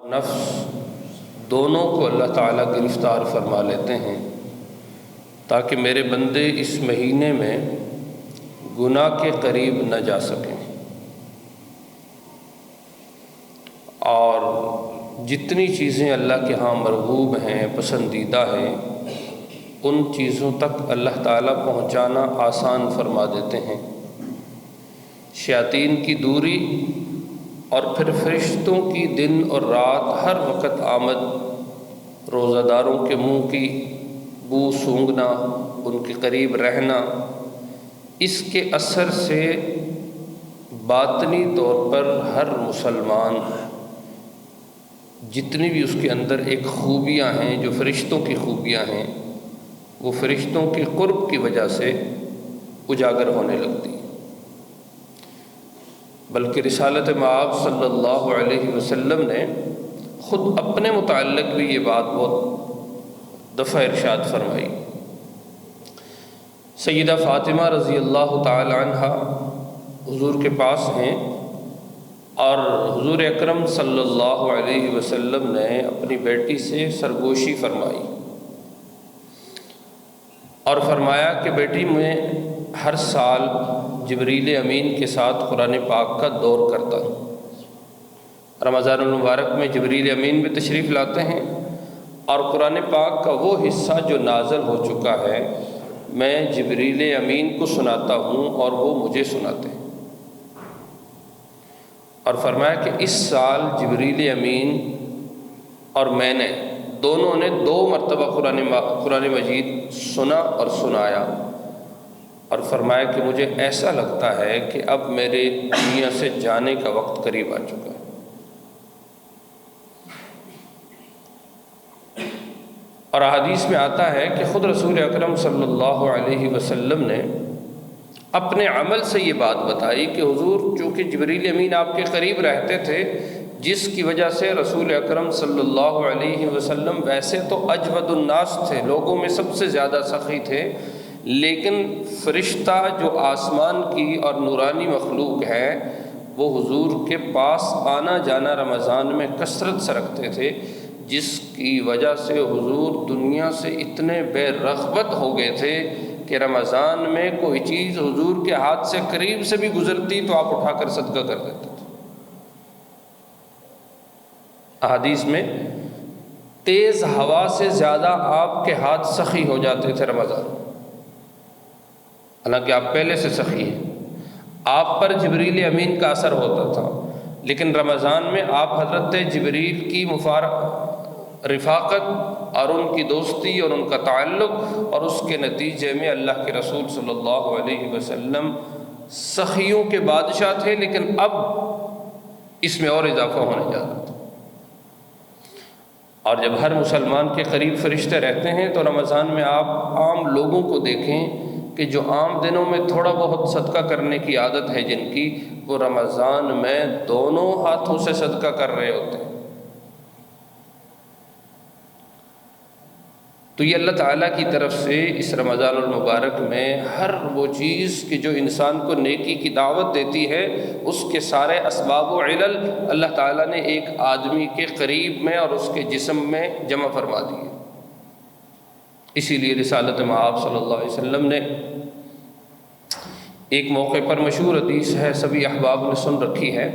نفس دونوں کو اللہ تعالیٰ گرفتار فرما لیتے ہیں تاکہ میرے بندے اس مہینے میں گناہ کے قریب نہ جا سکیں، اور جتنی چیزیں اللہ کے ہاں مرغوب ہیں، پسندیدہ ہیں، ان چیزوں تک اللہ تعالیٰ پہنچانا آسان فرما دیتے ہیں۔ شیاطین کی دوری اور پھر فرشتوں کی دن اور رات ہر وقت آمد، روزہ داروں کے منہ کی بو سونگھنا، ان کے قریب رہنا، اس کے اثر سے باطنی طور پر ہر مسلمان جتنی بھی اس کے اندر ایک خوبیاں ہیں جو فرشتوں کی خوبیاں ہیں، وہ فرشتوں کے قرب کی وجہ سے اجاگر ہونے لگتی ہیں۔ بلکہ رسالت مآب صلی اللہ علیہ وسلم نے خود اپنے متعلق بھی یہ بات بہت دفعہ ارشاد فرمائی۔ سیدہ فاطمہ رضی اللہ تعالی عنہا حضور کے پاس ہیں، اور حضور اکرم صلی اللہ علیہ وسلم نے اپنی بیٹی سے سرگوشی فرمائی اور فرمایا کہ بیٹی میں ہر سال جبریل امین کے ساتھ قرآن پاک کا دور کرتا ہوں۔ رمضان المبارک میں جبریل امین بھی تشریف لاتے ہیں، اور قرآن پاک کا وہ حصہ جو نازل ہو چکا ہے میں جبریل امین کو سناتا ہوں اور وہ مجھے سناتے ہیں۔ اور فرمایا کہ اس سال جبریل امین اور میں نے دونوں نے 2 مرتبہ قرآن مجید سنا اور سنایا، اور فرمایا کہ مجھے ایسا لگتا ہے کہ اب میرے دنیا سے جانے کا وقت قریب آ چکا ہے۔ اور احادیث میں آتا ہے کہ خود رسول اکرم صلی اللہ علیہ وسلم نے اپنے عمل سے یہ بات بتائی کہ حضور چونکہ جبریل امین آپ کے قریب رہتے تھے، جس کی وجہ سے رسول اکرم صلی اللہ علیہ وسلم ویسے تو اجود الناس تھے، لوگوں میں سب سے زیادہ سخی تھے، لیکن فرشتہ جو آسمان کی اور نورانی مخلوق ہے وہ حضور کے پاس آنا جانا رمضان میں کثرت سے رکھتے تھے، جس کی وجہ سے حضور دنیا سے اتنے بے رغبت ہو گئے تھے کہ رمضان میں کوئی چیز حضور کے ہاتھ سے قریب سے بھی گزرتی تو آپ اٹھا کر صدقہ کر دیتے تھے۔ احادیث میں تیز ہوا سے زیادہ آپ کے ہاتھ سخی ہو جاتے تھے رمضان میں، حالانکہ آپ پہلے سے سخی ہیں، آپ پر جبریل امین کا اثر ہوتا تھا، لیکن رمضان میں آپ حضرت جبریل کی رفاقت اور ان کی دوستی اور ان کا تعلق، اور اس کے نتیجے میں اللہ کے رسول صلی اللہ علیہ وسلم سخیوں کے بادشاہ تھے، لیکن اب اس میں اور اضافہ ہونے جا رہا تھا۔ اور جب ہر مسلمان کے قریب فرشتے رہتے ہیں تو رمضان میں آپ عام لوگوں کو دیکھیں کہ جو عام دنوں میں تھوڑا بہت صدقہ کرنے کی عادت ہے جن کی، وہ رمضان میں دونوں ہاتھوں سے صدقہ کر رہے ہوتے ہیں۔ تو یہ اللہ تعالیٰ کی طرف سے اس رمضان المبارک میں ہر وہ چیز کہ جو انسان کو نیکی کی دعوت دیتی ہے، اس کے سارے اسباب و علل اللہ تعالیٰ نے ایک آدمی کے قریب میں اور اس کے جسم میں جمع فرما دیے۔ اسی لیے رسالت مآب صلی اللہ علیہ وسلم نے ایک موقع پر مشہور حدیث ہے، سبھی احباب نے سن رکھی ہے،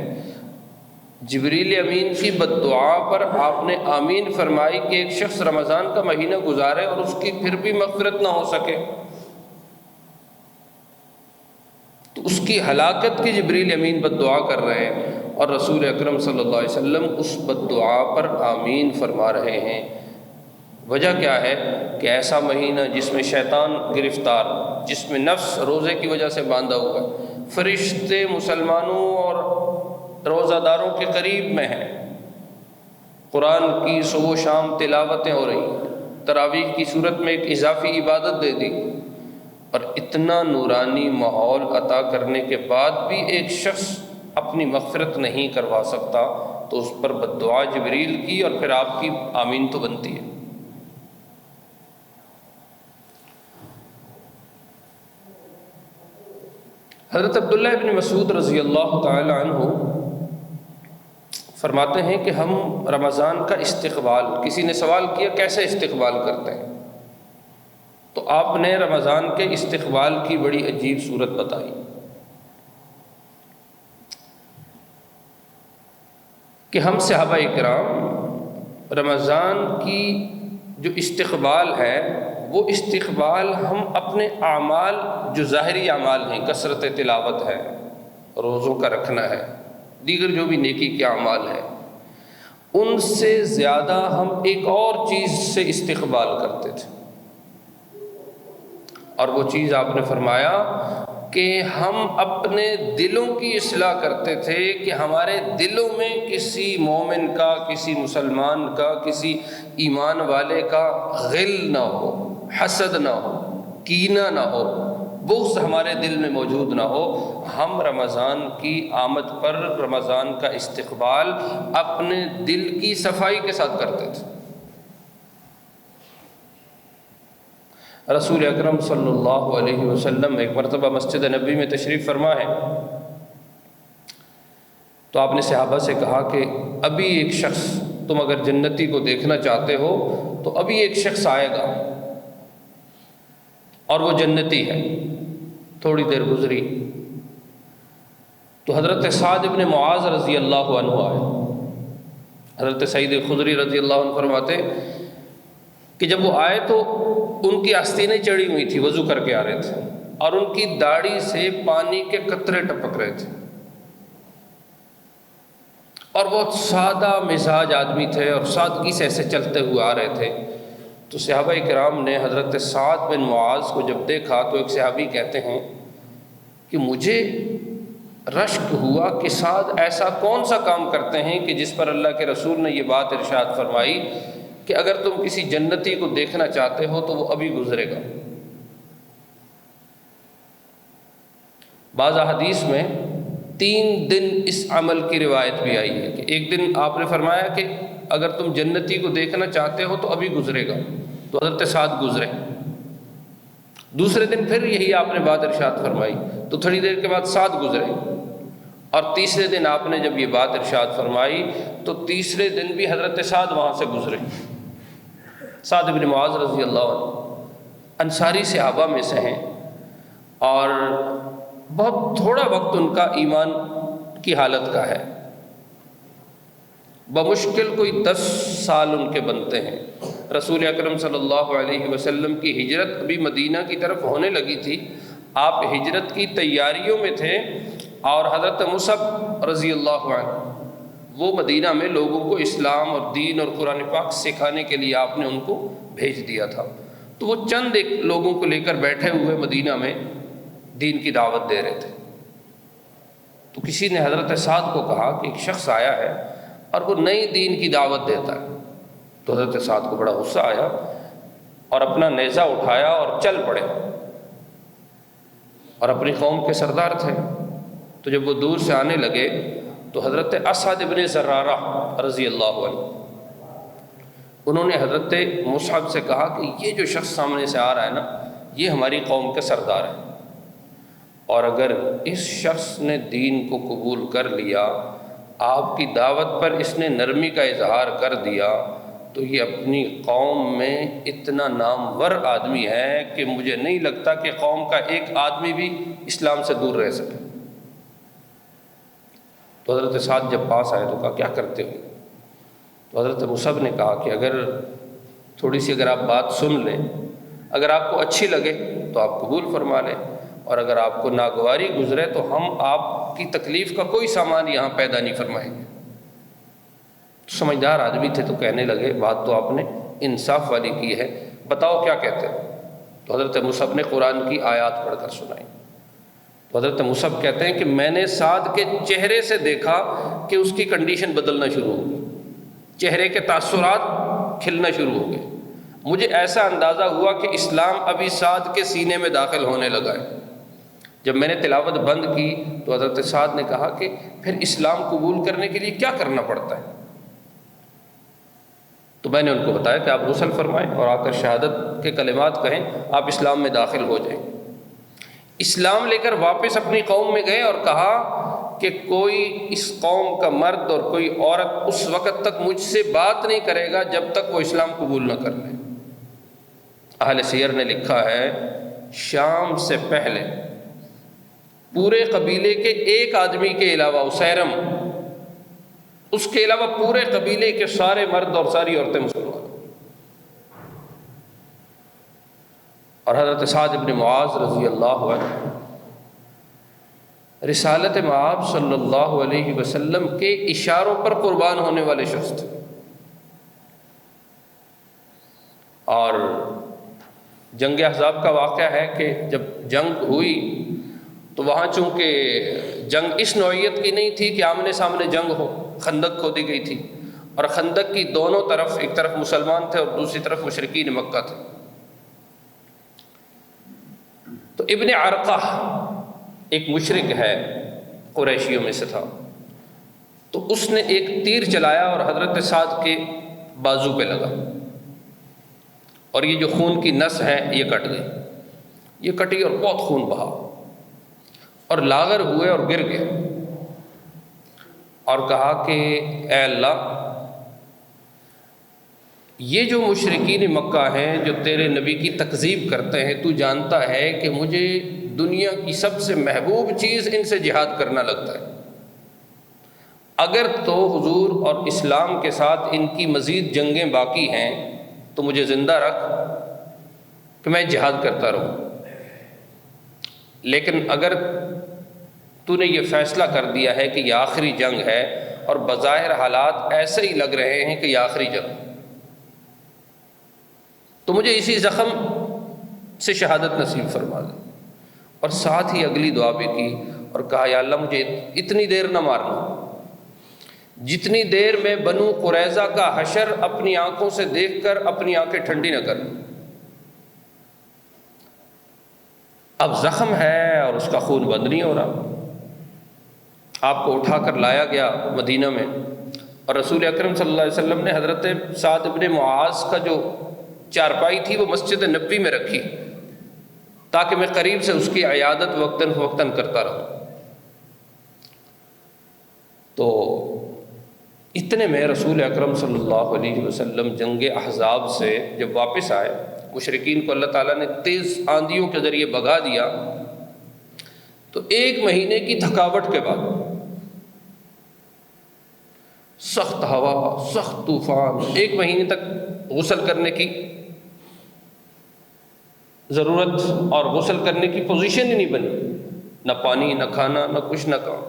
جبریل امین کی بد دعا پر آپ نے آمین فرمائی کہ ایک شخص رمضان کا مہینہ گزارے اور اس کی پھر بھی مغفرت نہ ہو سکے، تو اس کی ہلاکت کی جبریل امین بد دعا کر رہے ہیں، اور رسول اکرم صلی اللہ علیہ وسلم اس بد دعا پر آمین فرما رہے ہیں۔ وجہ کیا ہے کہ ایسا مہینہ جس میں شیطان گرفتار، جس میں نفس روزے کی وجہ سے باندھا ہوا ہے، فرشتے مسلمانوں اور روزہ داروں کے قریب میں ہیں، قرآن کی صبح و شام تلاوتیں ہو رہی ہیں، تراویح کی صورت میں ایک اضافی عبادت دے دی، اور اتنا نورانی ماحول عطا کرنے کے بعد بھی ایک شخص اپنی مغفرت نہیں کروا سکتا، تو اس پر بد دعا جبریل کی اور پھر آپ کی آمین تو بنتی ہے۔ حضرت عبداللہ ابن مسعود رضی اللہ تعالی عنہ فرماتے ہیں کہ ہم رمضان کا استقبال، کسی نے سوال کیا کیسے استقبال کرتے ہیں، تو آپ نے رمضان کے استقبال کی بڑی عجیب صورت بتائی کہ ہم صحابہ کرام رمضان کی جو استقبال ہے وہ استقبال ہم اپنے اعمال جو ظاہری اعمال ہیں، کثرت تلاوت ہے، روزوں کا رکھنا ہے، دیگر جو بھی نیکی کے اعمال ہیں، ان سے زیادہ ہم ایک اور چیز سے استقبال کرتے تھے، اور وہ چیز آپ نے فرمایا کہ ہم اپنے دلوں کی اصلاح کرتے تھے کہ ہمارے دلوں میں کسی مومن کا، کسی مسلمان کا، کسی ایمان والے کا غل نہ ہو، حسد نہ ہو، کینہ نہ ہو، بغض ہمارے دل میں موجود نہ ہو۔ ہم رمضان کی آمد پر رمضان کا استقبال اپنے دل کی صفائی کے ساتھ کرتے تھے۔ رسول اکرم صلی اللہ علیہ وسلم ایک مرتبہ مسجد نبی میں تشریف فرما ہے، تو آپ نے صحابہ سے کہا کہ ابھی ایک شخص، تم اگر جنتی کو دیکھنا چاہتے ہو تو ابھی ایک شخص آئے گا اور وہ جنتی ہے۔ تھوڑی دیر گزری تو حضرت سعد بن معاذ رضی اللہ عنہ آئے۔ حضرت سعید خدری رضی اللہ عنہ فرماتے کہ جب وہ آئے تو ان کی آستینیں چڑھی ہوئی تھی، وضو کر کے آ رہے تھے، اور ان کی داڑھی سے پانی کے قطرے ٹپک رہے تھے، اور بہت سادہ مزاج آدمی تھے اور سادگی سے ایسے چلتے ہوئے آ رہے تھے۔ تو صحابہ کرام نے حضرت سعد بن معاذ کو جب دیکھا تو ایک صحابی کہتے ہیں کہ مجھے رشک ہوا کہ سعد ایسا کون سا کام کرتے ہیں کہ جس پر اللہ کے رسول نے یہ بات ارشاد فرمائی کہ اگر تم کسی جنتی کو دیکھنا چاہتے ہو تو وہ ابھی گزرے گا۔ بعض احادیث میں 3 دن اس عمل کی روایت بھی آئی ہے کہ ایک دن آپ نے فرمایا کہ اگر تم جنتی کو دیکھنا چاہتے ہو تو ابھی گزرے گا، تو حضرت سعد گزرے۔ دوسرے دن پھر یہی آپ نے بات ارشاد فرمائی تو تھوڑی دیر کے بعد سعد گزرے، اور تیسرے دن آپ نے جب یہ بات ارشاد فرمائی تو تیسرے دن بھی حضرت سعد وہاں سے گزرے۔ سعد بن معاذ رضی اللہ عنہ انصاری صحابہ میں سے ہیں، اور بہت تھوڑا وقت ان کا ایمان کی حالت کا ہے، بمشکل کوئی 10 سال ان کے بنتے ہیں۔ رسول اکرم صلی اللہ علیہ وسلم کی ہجرت ابھی مدینہ کی طرف ہونے لگی تھی، آپ ہجرت کی تیاریوں میں تھے، اور حضرت مصعب رضی اللہ عنہ وہ مدینہ میں لوگوں کو اسلام اور دین اور قرآن پاک سکھانے کے لیے آپ نے ان کو بھیج دیا تھا، تو وہ چند ایک لوگوں کو لے کر بیٹھے ہوئے مدینہ میں دین کی دعوت دے رہے تھے۔ تو کسی نے حضرت سعد کو کہا کہ ایک شخص آیا ہے اور وہ نئی دین کی دعوت دیتا ہے، تو حضرت سعد کو بڑا غصہ آیا اور اپنا نیزہ اٹھایا اور چل پڑے، اور اپنی قوم کے سردار تھے۔ تو جب وہ دور سے آنے لگے تو حضرت اسعد بن زرارہ رضی اللہ عنہ انہوں نے حضرت مصعب سے کہا کہ یہ جو شخص سامنے سے آ رہا ہے نا، یہ ہماری قوم کے سردار ہے، اور اگر اس شخص نے دین کو قبول کر لیا، آپ کی دعوت پر اس نے نرمی کا اظہار کر دیا، تو یہ اپنی قوم میں اتنا نامور آدمی ہے کہ مجھے نہیں لگتا کہ قوم کا ایک آدمی بھی اسلام سے دور رہ سکے۔ تو حضرت سعد جب پاس آئے تو کہا کیا کرتے ہو؟ تو حضرت مصعب نے کہا کہ اگر تھوڑی سی اگر آپ بات سن لیں، اگر آپ کو اچھی لگے تو آپ قبول فرما لیں، اور اگر آپ کو ناگواری گزرے تو ہم آپ کی تکلیف کا کوئی سامان یہاں پیدا نہیں فرمائیں گے۔ سمجھدار آدمی تھے تو کہنے لگے بات تو آپ نے انصاف والی کی ہے، بتاؤ کیا کہتے ہو؟ تو حضرت مصعب نے قرآن کی آیات پڑھ کر سنائی۔ تو حضرت مصعب کہتے ہیں کہ میں نے سعد کے چہرے سے دیکھا کہ اس کی کنڈیشن بدلنا شروع ہو گئی، چہرے کے تاثرات کھلنا شروع ہو گئے، مجھے ایسا اندازہ ہوا کہ اسلام ابھی سعد کے سینے میں داخل ہونے لگا ہے۔ جب میں نے تلاوت بند کی تو حضرت سعد نے کہا کہ پھر اسلام قبول کرنے کے لیے کیا کرنا پڑتا ہے؟ تو میں نے ان کو بتایا کہ آپ غسل فرمائیں اور آ کر شہادت کے کلمات کہیں، آپ اسلام میں داخل ہو جائیں۔ اسلام لے کر واپس اپنی قوم میں گئے اور کہا کہ کوئی اس قوم کا مرد اور کوئی عورت اس وقت تک مجھ سے بات نہیں کرے گا جب تک وہ اسلام قبول نہ کر لے۔ اہل سیر نے لکھا ہے شام سے پہلے پورے قبیلے کے ایک آدمی کے علاوہ، اسیرم، اس کے علاوہ پورے قبیلے کے سارے مرد اور ساری عورتیں مسلمان، اور حضرت سعد بن معاذ رضی اللہ عنہ رسالت مآب صلی اللہ علیہ وسلم کے اشاروں پر قربان ہونے والے شخص تھے۔ اور جنگ احزاب کا واقعہ ہے کہ جب جنگ ہوئی تو وہاں چونکہ جنگ اس نوعیت کی نہیں تھی کہ آمنے سامنے جنگ ہو، خندق کھودی گئی تھی، اور خندق کی دونوں طرف، ایک طرف مسلمان تھے اور دوسری طرف مشرکین مکہ تھے۔ تو ابن عرقہ ایک مشرک ہے، قریشیوں میں سے تھا، تو اس نے ایک تیر چلایا اور حضرت سعد کے بازو پہ لگا، اور یہ جو خون کی نس ہے یہ کٹ گئی، یہ کٹی اور بہت خون بہا اور لاغر ہوئے اور گر گئے، اور کہا کہ اے اللہ، یہ جو مشرکین مکہ ہیں جو تیرے نبی کی تکذیب کرتے ہیں، تو جانتا ہے کہ مجھے دنیا کی سب سے محبوب چیز ان سے جہاد کرنا لگتا ہے، اگر تو حضور اور اسلام کے ساتھ ان کی مزید جنگیں باقی ہیں تو مجھے زندہ رکھ کہ میں جہاد کرتا رہوں، لیکن اگر تو نے یہ فیصلہ کر دیا ہے کہ یہ آخری جنگ ہے، اور بظاہر حالات ایسے ہی لگ رہے ہیں کہ یہ آخری جنگ، تو مجھے اسی زخم سے شہادت نصیب فرما دے۔ اور ساتھ ہی اگلی دعا بھی کی اور کہا یا اللہ مجھے اتنی دیر نہ مارنا جتنی دیر میں بنو قریظہ کا حشر اپنی آنکھوں سے دیکھ کر اپنی آنکھیں ٹھنڈی نہ کروں۔ اب زخم ہے اور اس کا خون بند نہیں ہو رہا۔ آپ کو اٹھا کر لایا گیا مدینہ میں، اور رسول اکرم صلی اللہ علیہ وسلم نے حضرت سعد بن معاذ کا جو چارپائی تھی وہ مسجد نبوی میں رکھی تاکہ میں قریب سے اس کی عیادت وقتاً فوقتاً کرتا رہوں۔ تو اتنے میں رسول اکرم صلی اللہ علیہ وسلم جنگ احزاب سے جب واپس آئے، مشرکین کو اللہ تعالیٰ نے تیز آندھیوں کے ذریعے بھگا دیا، تو 1 مہینے کی تھکاوٹ کے بعد سخت ہوا، سخت طوفان، 1 مہینے تک غسل کرنے کی ضرورت اور غسل کرنے کی پوزیشن ہی نہیں بنی، نہ پانی، نہ کھانا، نہ کچھ، نہ کام۔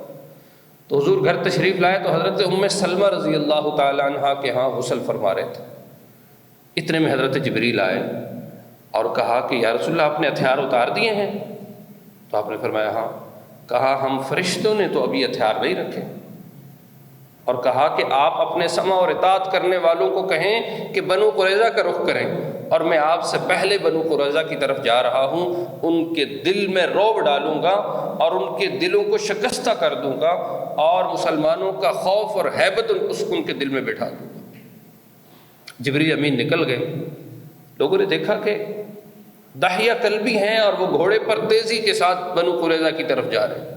تو حضور گھر تشریف لائے تو حضرت ام سلمہ رضی اللہ تعالی عنہ کے ہاں غسل فرما رہے تھے۔ اتنے میں حضرت جبریل آئے اور کہا کہ یا رسول اللہ آپ نے ہتھیار اتار دیے ہیں؟ تو آپ نے فرمایا ہاں۔ کہا ہم فرشتوں نے تو ابھی ہتھیار نہیں رکھے، اور کہا کہ آپ اپنے سمع اور اطاعت کرنے والوں کو کہیں کہ بنو قریظہ کا رخ کریں، اور میں آپ سے پہلے بنو قریظہ کی طرف جا رہا ہوں، ان کے دل میں رعب ڈالوں گا اور ان کے دلوں کو شکستہ کر دوں گا، اور مسلمانوں کا خوف اور ہیبت ان کے دل میں بٹھا دوں گا۔ جبریل امین نکل گئے، لوگوں نے دیکھا کہ دحیہ کلبی ہیں اور وہ گھوڑے پر تیزی کے ساتھ بنو قریظہ کی طرف جا رہے ہیں۔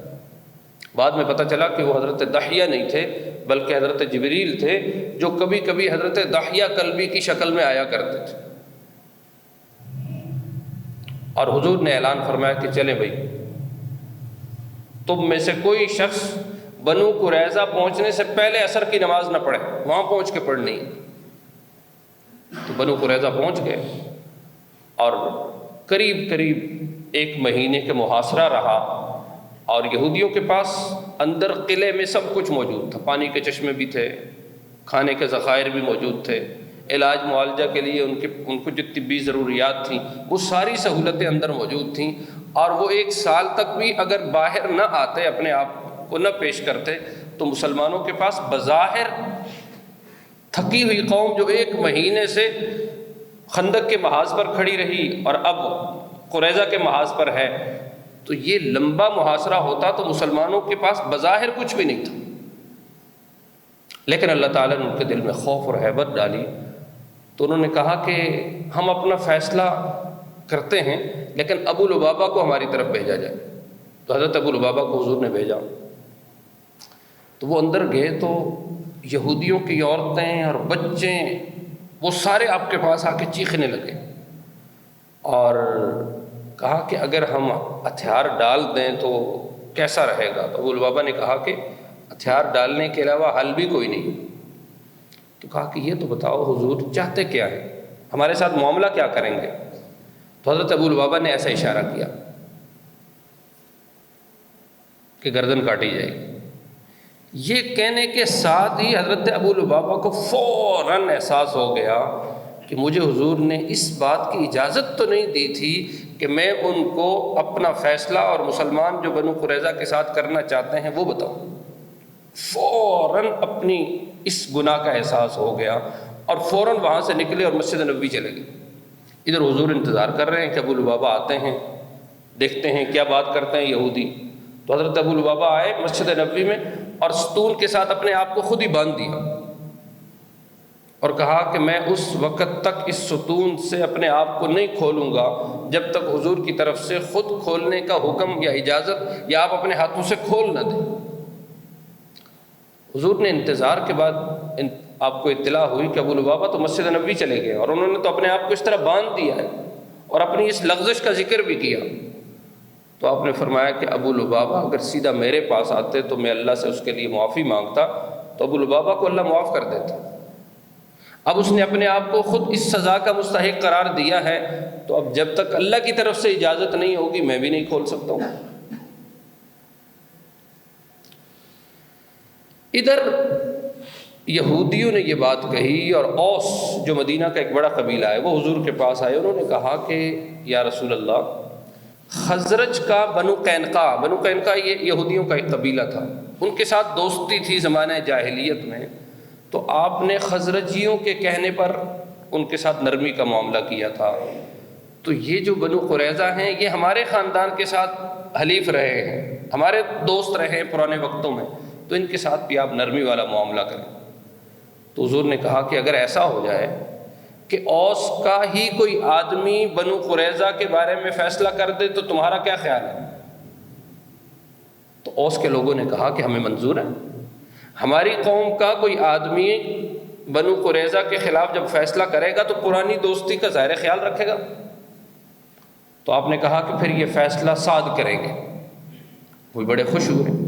بعد میں پتہ چلا کہ وہ حضرت دحیہ نہیں تھے بلکہ حضرت جبریل تھے، جو کبھی کبھی حضرت دحیہ کلبی کی شکل میں آیا کرتے تھے۔ اور حضور نے اعلان فرمایا کہ چلیں بھائی، تم میں سے کوئی شخص بنو قریظہ پہنچنے سے پہلے عصر کی نماز نہ پڑھے، وہاں پہنچ کے پڑھنی۔ تو بنو قریظہ پہنچ گئے، اور قریب 1 مہینے کے محاصرہ رہا، اور یہودیوں کے پاس اندر قلعے میں سب کچھ موجود تھا، پانی کے چشمے بھی تھے، کھانے کے ذخائر بھی موجود تھے، علاج معالجہ کے لیے ان کو جو طبی ضروریات تھیں وہ ساری سہولتیں اندر موجود تھیں، اور وہ 1 سال تک بھی اگر باہر نہ آتے، اپنے آپ کو نہ پیش کرتے، تو مسلمانوں کے پاس بظاہر تھکی ہوئی قوم جو 1 مہینے سے خندق کے محاذ پر کھڑی رہی اور اب قریظہ کے محاذ پر ہے، تو یہ لمبا محاصرہ ہوتا تو مسلمانوں کے پاس بظاہر کچھ بھی نہیں تھا، لیکن اللہ تعالیٰ نے ان کے دل میں خوف اور ہیبت ڈالی۔ تو انہوں نے کہا کہ ہم اپنا فیصلہ کرتے ہیں، لیکن ابو لبابہ کو ہماری طرف بھیجا جائے۔ تو حضرت ابو لبابہ کو حضور نے بھیجا، تو وہ اندر گئے تو یہودیوں کی عورتیں اور بچے وہ سارے آپ کے پاس آ کے چیخنے لگے اور کہا کہ اگر ہم ہتھیار ڈال دیں تو کیسا رہے گا؟ تو ابو لبابہ نے کہا کہ ہتھیار ڈالنے کے علاوہ حل بھی کوئی نہیں۔ تو کہا کہ یہ تو بتاؤ حضور چاہتے کیا ہیں، ہمارے ساتھ معاملہ کیا کریں گے؟ تو حضرت ابو لبابہ نے ایسا اشارہ کیا کہ گردن کاٹی جائے گی۔ یہ کہنے کے ساتھ ہی حضرت ابو لبابہ کو فوراً احساس ہو گیا کہ مجھے حضور نے اس بات کی اجازت تو نہیں دی تھی کہ میں ان کو اپنا فیصلہ اور مسلمان جو بنو قریظہ کے ساتھ کرنا چاہتے ہیں وہ بتاؤں۔ فوراً اپنی اس گناہ کا احساس ہو گیا اور فوراً وہاں سے نکلے اور مسجد نبوی چلے گئے۔ ادھر حضور انتظار کر رہے ہیں کہ ابو لبابہ آتے ہیں، دیکھتے ہیں کیا بات کرتے ہیں یہودی۔ تو حضرت ابو لبابہ آئے مسجد نبوی میں اور ستون کے ساتھ اپنے آپ کو خود ہی باندھ دیا اور کہا کہ میں اس وقت تک اس ستون سے اپنے آپ کو نہیں کھولوں گا جب تک حضور کی طرف سے خود کھولنے کا حکم یا اجازت یا آپ اپنے ہاتھوں سے کھول نہ دیں۔ حضور نے انتظار کے بعد آپ کو اطلاع ہوئی کہ ابو لبابہ تو مسجد نبوی چلے گئے اور انہوں نے تو اپنے آپ کو اس طرح باندھ دیا ہے اور اپنی اس لغزش کا ذکر بھی کیا۔ تو آپ نے فرمایا کہ ابو لبابہ اگر سیدھا میرے پاس آتے تو میں اللہ سے اس کے لیے معافی مانگتا تو ابو لبابہ کو اللہ معاف کر دیتا۔ اب اس نے اپنے آپ کو خود اس سزا کا مستحق قرار دیا ہے تو اب جب تک اللہ کی طرف سے اجازت نہیں ہوگی میں بھی نہیں کھول سکتا ہوں۔ ادھر یہودیوں نے یہ بات کہی اور اوس جو مدینہ کا ایک بڑا قبیلہ ہے وہ حضور کے پاس آئے، انہوں نے کہا کہ یا رسول اللہ خزرج کا بنو قینقاع یہ یہودیوں کا ایک قبیلہ تھا، ان کے ساتھ دوستی تھی زمانہ جاہلیت میں، تو آپ نے خزرجیوں کے کہنے پر ان کے ساتھ نرمی کا معاملہ کیا تھا، تو یہ جو بنو قریظہ ہیں یہ ہمارے خاندان کے ساتھ حلیف رہے ہیں، ہمارے دوست رہے ہیں پرانے وقتوں میں، تو ان کے ساتھ بھی آپ نرمی والا معاملہ کریں۔ تو حضور نے کہا کہ اگر ایسا ہو جائے کہ اوس کا ہی کوئی آدمی بنو قریظہ کے بارے میں فیصلہ کر دے تو تمہارا کیا خیال ہے؟ تو اوس کے لوگوں نے کہا کہ ہمیں منظور ہے، ہماری قوم کا کوئی آدمی بنو قریظہ کے خلاف جب فیصلہ کرے گا تو پرانی دوستی کا ظاہر خیال رکھے گا۔ تو آپ نے کہا کہ پھر یہ فیصلہ سعد کریں گے۔ وہ بڑے خوش ہوئے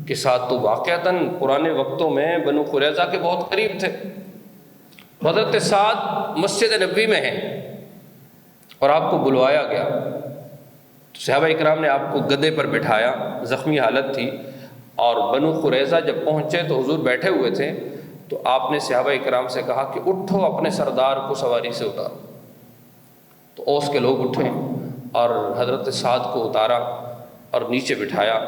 کہ سعد تو واقعتاً پرانے وقتوں میں بنو قریظہ کے بہت قریب تھے۔ حضرت سعد مسجد نبوی میں ہیں اور آپ کو بلوایا گیا، تو صحابہ اکرام نے آپ کو گدے پر بٹھایا، زخمی حالت تھی، اور بنو قریظہ جب پہنچے تو حضور بیٹھے ہوئے تھے، تو آپ نے صحابہ اکرام سے کہا کہ اٹھو اپنے سردار کو سواری سے اتارو۔ تو اوس کے لوگ اٹھے اور حضرت سعد کو اتارا اور نیچے بٹھایا۔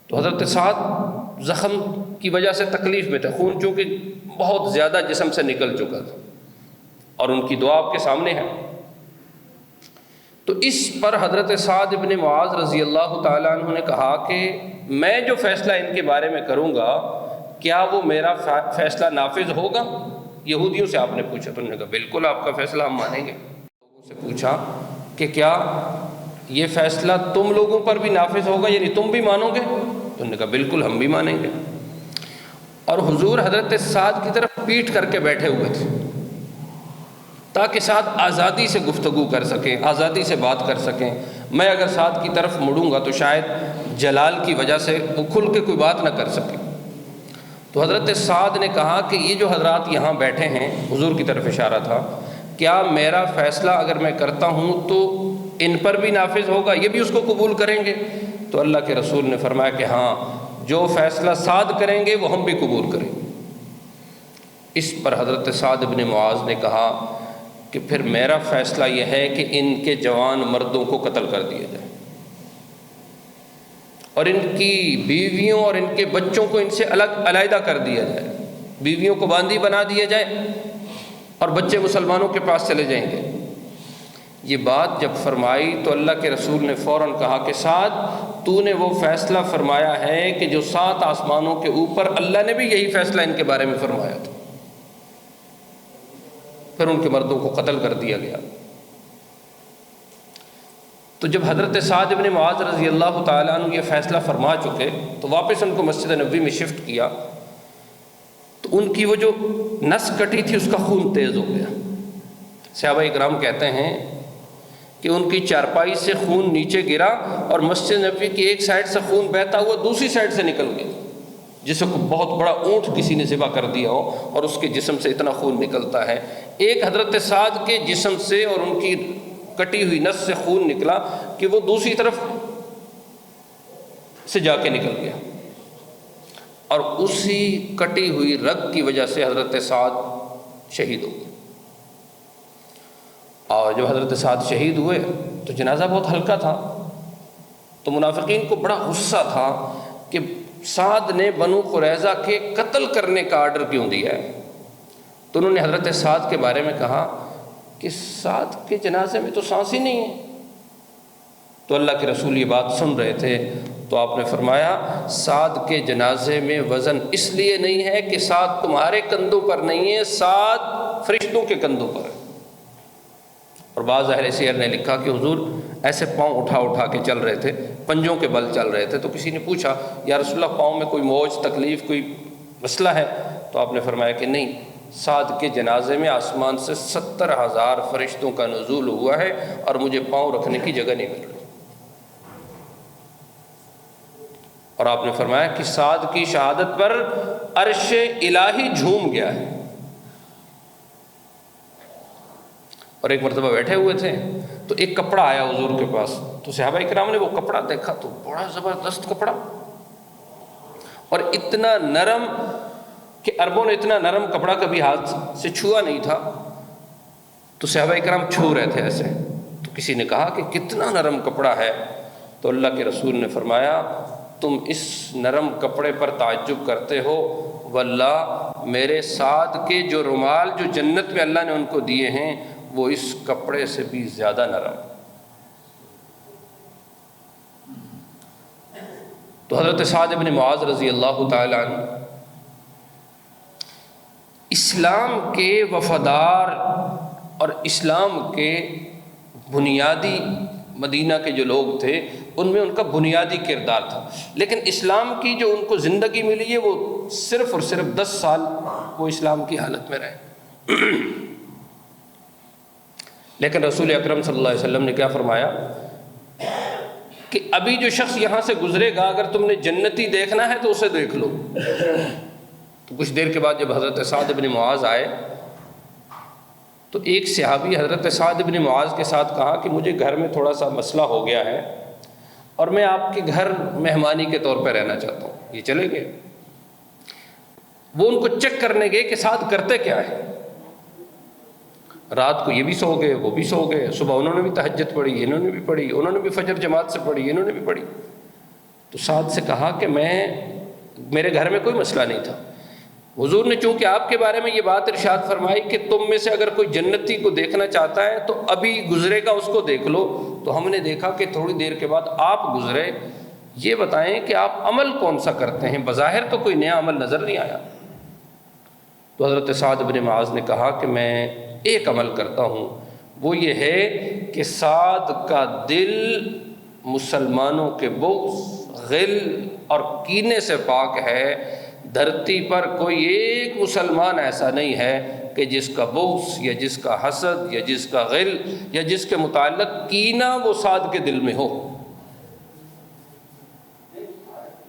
تو حضرت سعد زخم کی وجہ سے تکلیف میں تھے، خون چونکہ بہت زیادہ جسم سے نکل چکا تھا اور ان کی دعا آپ کے سامنے ہے۔ تو اس پر حضرت سعد ابن معاذ رضی اللہ تعالیٰ عنہ نے کہا کہ میں جو فیصلہ ان کے بارے میں کروں گا کیا وہ میرا فیصلہ نافذ ہوگا؟ یہودیوں سے آپ نے پوچھا، تو انہوں نے کہا بالکل آپ کا فیصلہ ہم مانیں گے۔ لوگوں سے پوچھا کہ کیا یہ فیصلہ تم لوگوں پر بھی نافذ ہوگا، یعنی تم بھی مانو گے؟ تو انہوں نے کہا بالکل ہم بھی مانیں گے۔ اور حضور حضرت سعد کی طرف پیٹھ کر کے بیٹھے ہوئے تھے تاکہ سعد آزادی سے گفتگو کر سکیں، آزادی سے بات کر سکیں۔ میں اگر سعد کی طرف مڑوں گا تو شاید جلال کی وجہ سے وہ کھل کے کوئی بات نہ کر سکے۔ تو حضرت سعد نے کہا کہ یہ جو حضرات یہاں بیٹھے ہیں، حضور کی طرف اشارہ تھا، کیا میرا فیصلہ اگر میں کرتا ہوں تو ان پر بھی نافذ ہوگا، یہ بھی اس کو قبول کریں گے؟ تو اللہ کے رسول نے فرمایا کہ ہاں، جو فیصلہ سعد کریں گے وہ ہم بھی قبول کریں گے۔ اس پر حضرت سعد بن معاذ نے کہا کہ پھر میرا فیصلہ یہ ہے کہ ان کے جوان مردوں کو قتل کر دیا جائے اور ان کی بیویوں اور ان کے بچوں کو ان سے علیحدہ کر دیا جائے، بیویوں کو باندی بنا دیا جائے اور بچے مسلمانوں کے پاس چلے جائیں گے۔ یہ بات جب فرمائی تو اللہ کے رسول نے فوراً کہا کہ سعد، تو نے وہ فیصلہ فرمایا ہے کہ جو 7 آسمانوں کے اوپر اللہ نے بھی یہی فیصلہ ان کے بارے میں فرمایا تھا۔ پھر ان کے مردوں کو قتل کر دیا گیا۔ تو جب حضرت سعد بن معاذ رضی اللہ تعالیٰ عنہ یہ فیصلہ فرما چکے تو واپس ان کو مسجد نبوی میں شفٹ کیا، تو ان کی وہ جو نس کٹی تھی اس کا خون تیز ہو گیا۔ صحابہ اکرام کہتے ہیں کہ ان کی چارپائی سے خون نیچے گرا اور مسجد نبوی کی ایک سائڈ سے خون بہتا ہوا دوسری سائڈ سے نکل گیا، جسے کو بہت بڑا اونٹ کسی نے ذبح کر دیا ہو اور اس کے جسم سے اتنا خون نکلتا ہے۔ ایک حضرت سعد کے جسم سے اور ان کی کٹی ہوئی نس سے خون نکلا کہ وہ دوسری طرف سے جا کے نکل گیا، اور اسی کٹی ہوئی رگ کی وجہ سے حضرت سعد شہید ہو گئے۔ اور جب حضرت سعد شہید ہوئے تو جنازہ بہت ہلکا تھا، تو منافقین کو بڑا غصہ تھا کہ سعد نے بنو قریظہ کے قتل کرنے کا آرڈر کیوں دیا ہے۔ تو انہوں نے حضرت سعد کے بارے میں کہا کہ سعد کے جنازے میں تو سانس ہی نہیں ہے۔ تو اللہ کے رسول یہ بات سن رہے تھے تو آپ نے فرمایا سعد کے جنازے میں وزن اس لیے نہیں ہے کہ سعد تمہارے کندھوں پر نہیں ہے، سعد فرشتوں کے کندھوں پر ہے۔ اور بعض اہل سیر نے لکھا کہ حضور ایسے پاؤں اٹھا اٹھا کے چل رہے تھے، پنجوں کے بل چل رہے تھے، تو کسی نے پوچھا یا رسول اللہ پاؤں میں کوئی موج تکلیف کوئی مسئلہ ہے؟ تو آپ نے فرمایا کہ نہیں، سعد کے جنازے میں آسمان سے 70,000 فرشتوں کا نزول ہوا ہے اور مجھے پاؤں رکھنے کی جگہ نہیں مل رہی۔ اور آپ نے فرمایا کہ سعد کی شہادت پر عرش الہی جھوم گیا ہے۔ اور ایک مرتبہ بیٹھے ہوئے تھے تو ایک کپڑا آیا حضور کے پاس، تو صحابہ اکرام نے وہ کپڑا دیکھا تو بڑا زبردست کپڑا اور اتنا نرم کہ عربوں نے اتنا نرم کپڑا کبھی ہاتھ سے چھوا نہیں تھا۔ تو صحابہ اکرام چھو رہے تھے ایسے، تو کسی نے کہا کہ کتنا نرم کپڑا ہے، تو اللہ کے رسول نے فرمایا تم اس نرم کپڑے پر تعجب کرتے ہو، واللہ میرے سعد کے جو رومال جو جنت میں اللہ نے ان کو دیے ہیں وہ اس کپڑے سے بھی زیادہ نرم۔ تو حضرت سعد بن معاذ رضی اللہ تعالی عنہ اسلام کے وفادار اور اسلام کے بنیادی مدینہ کے جو لوگ تھے ان میں ان کا بنیادی کردار تھا، لیکن اسلام کی جو ان کو زندگی ملی ہے وہ صرف اور صرف 10 سال وہ اسلام کی حالت میں رہے۔ لیکن رسول اکرم صلی اللہ علیہ وسلم نے کیا فرمایا کہ ابھی جو شخص یہاں سے گزرے گا اگر تم نے جنتی دیکھنا ہے تو اسے دیکھ لو۔ تو کچھ دیر کے بعد جب حضرت سعد بن معاذ آئے تو ایک صحابی حضرت سعد بن معاذ کے ساتھ کہا کہ مجھے گھر میں تھوڑا سا مسئلہ ہو گیا ہے اور میں آپ کے گھر مہمانی کے طور پہ رہنا چاہتا ہوں۔ یہ چلے گئے، وہ ان کو چیک کرنے گئے کہ سعد کرتے کیا ہے۔ رات کو یہ بھی سو گئے وہ بھی سو گئے، صبح انہوں نے بھی تہجد پڑھی انہوں نے بھی پڑھی، انہوں نے بھی فجر جماعت سے پڑھی انہوں نے بھی پڑھی۔ تو سعد سے کہا کہ میرے گھر میں کوئی مسئلہ نہیں تھا، حضور نے چونکہ آپ کے بارے میں یہ بات ارشاد فرمائی کہ تم میں سے اگر کوئی جنتی کو دیکھنا چاہتا ہے تو ابھی گزرے گا اس کو دیکھ لو، تو ہم نے دیکھا کہ تھوڑی دیر کے بعد آپ گزرے، یہ بتائیں کہ آپ عمل کون سا کرتے ہیں؟ بظاہر تو کوئی نیا عمل نظر نہیں آیا۔ تو حضرت سعد بن معاذ نے کہا کہ میں ایک عمل کرتا ہوں، وہ یہ ہے کہ سعد کا دل مسلمانوں کے بغض، غل اور کینے سے پاک ہے۔ دھرتی پر کوئی ایک مسلمان ایسا نہیں ہے کہ جس کا بغض یا جس کا حسد یا جس کا غل یا جس کے متعلق کینہ وہ سعد کے دل میں ہو۔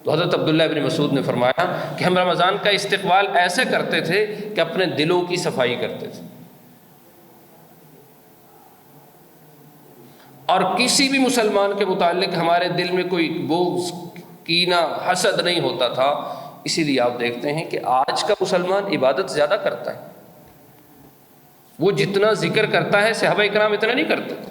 تو حضرت عبداللہ بن مسعود نے فرمایا کہ ہم رمضان کا استقبال ایسے کرتے تھے کہ اپنے دلوں کی صفائی کرتے تھے، اور کسی بھی مسلمان کے متعلق ہمارے دل میں کوئی بغض، کینہ، حسد نہیں ہوتا تھا۔ اسی لیے آپ دیکھتے ہیں کہ آج کا مسلمان عبادت زیادہ کرتا ہے، وہ جتنا ذکر کرتا ہے صحابہ اکرام اتنا نہیں کرتے تھے۔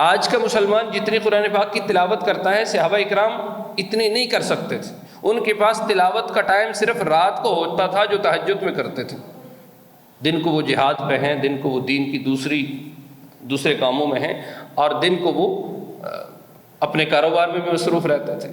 آج کا مسلمان جتنی قرآن پاک کی تلاوت کرتا ہے صحابہ اکرام اتنی نہیں کر سکتے تھے۔ ان کے پاس تلاوت کا ٹائم صرف رات کو ہوتا تھا جو تہجد میں کرتے تھے، دن کو وہ جہاد پہ ہیں، دن کو وہ دین کی دوسرے کاموں میں ہیں، اور دن کو وہ اپنے کاروبار میں بھی مصروف رہتے تھے۔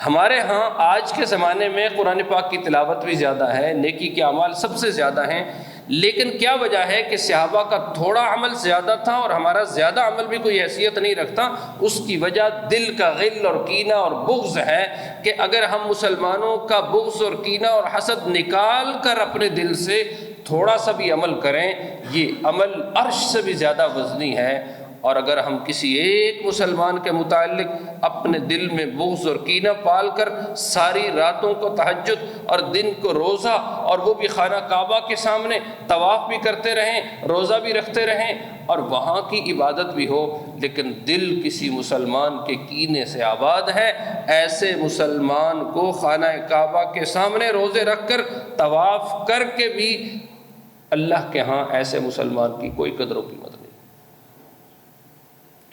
ہمارے ہاں آج کے زمانے میں قرآن پاک کی تلاوت بھی زیادہ ہے، نیکی کے اعمال سب سے زیادہ ہیں، لیکن کیا وجہ ہے کہ صحابہ کا تھوڑا عمل زیادہ تھا اور ہمارا زیادہ عمل بھی کوئی حیثیت نہیں رکھتا؟ اس کی وجہ دل کا غل اور کینہ اور بغض ہے کہ اگر ہم مسلمانوں کا بغض اور کینہ اور حسد نکال کر اپنے دل سے تھوڑا سا بھی عمل کریں، یہ عمل عرش سے بھی زیادہ وزنی ہے۔ اور اگر ہم کسی ایک مسلمان کے متعلق اپنے دل میں بغض اور کینہ پال کر ساری راتوں کو تہجد اور دن کو روزہ، اور وہ بھی خانہ کعبہ کے سامنے طواف بھی کرتے رہیں، روزہ بھی رکھتے رہیں اور وہاں کی عبادت بھی ہو، لیکن دل کسی مسلمان کے کینے سے آباد ہے، ایسے مسلمان کو خانہ کعبہ کے سامنے روزے رکھ کر طواف کر کے بھی اللہ کے ہاں ایسے مسلمان کی کوئی قدر و قیمت نہیں۔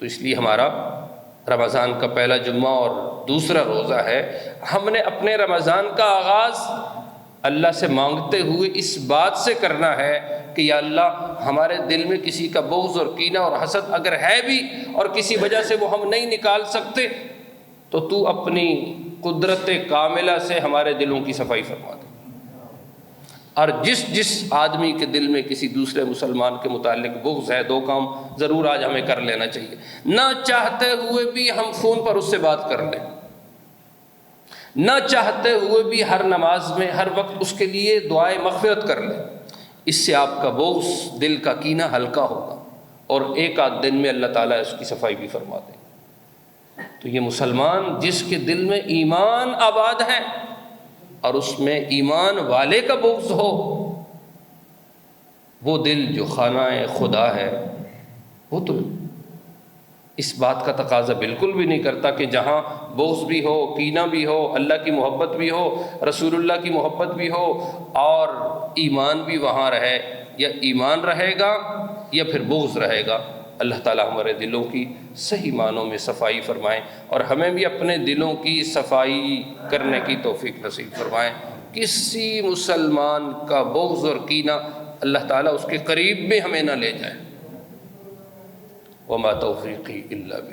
تو اس لیے ہمارا رمضان کا پہلا جمعہ اور دوسرا روزہ ہے، ہم نے اپنے رمضان کا آغاز اللہ سے مانگتے ہوئے اس بات سے کرنا ہے کہ یا اللہ ہمارے دل میں کسی کا بغض اور کینہ اور حسد اگر ہے بھی اور کسی وجہ سے وہ ہم نہیں نکال سکتے تو تو اپنی قدرت کاملہ سے ہمارے دلوں کی صفائی فرما دے۔ اور جس آدمی کے دل میں کسی دوسرے مسلمان کے متعلق بغض ہے، دو کام ضرور آج ہمیں کر لینا چاہیے۔ نہ چاہتے ہوئے بھی ہم فون پر اس سے بات کر لیں، نہ چاہتے ہوئے بھی ہر نماز میں ہر وقت اس کے لیے دعائے مغفرت کر لیں۔ اس سے آپ کا بغض، دل کا کینہ ہلکا ہوگا اور ایک آدھ دن میں اللہ تعالیٰ اس کی صفائی بھی فرما دے۔ تو یہ مسلمان جس کے دل میں ایمان آباد ہے اور اس میں ایمان والے کا بغض ہو، وہ دل جو خانہ خدا ہے وہ تو اس بات کا تقاضا بالکل بھی نہیں کرتا کہ جہاں بغض بھی ہو، کینہ بھی ہو، اللہ کی محبت بھی ہو، رسول اللہ کی محبت بھی ہو اور ایمان بھی وہاں رہے، یا ایمان رہے گا یا پھر بغض رہے گا۔ اللہ تعالیٰ ہمارے دلوں کی صحیح معنوں میں صفائی فرمائیں اور ہمیں بھی اپنے دلوں کی صفائی کرنے کی توفیق نصیب فرمائیں۔ کسی مسلمان کا بغض اور کینہ اللہ تعالیٰ اس کے قریب بھی ہمیں نہ لے جائے۔ وما توفیقی الا باللہ۔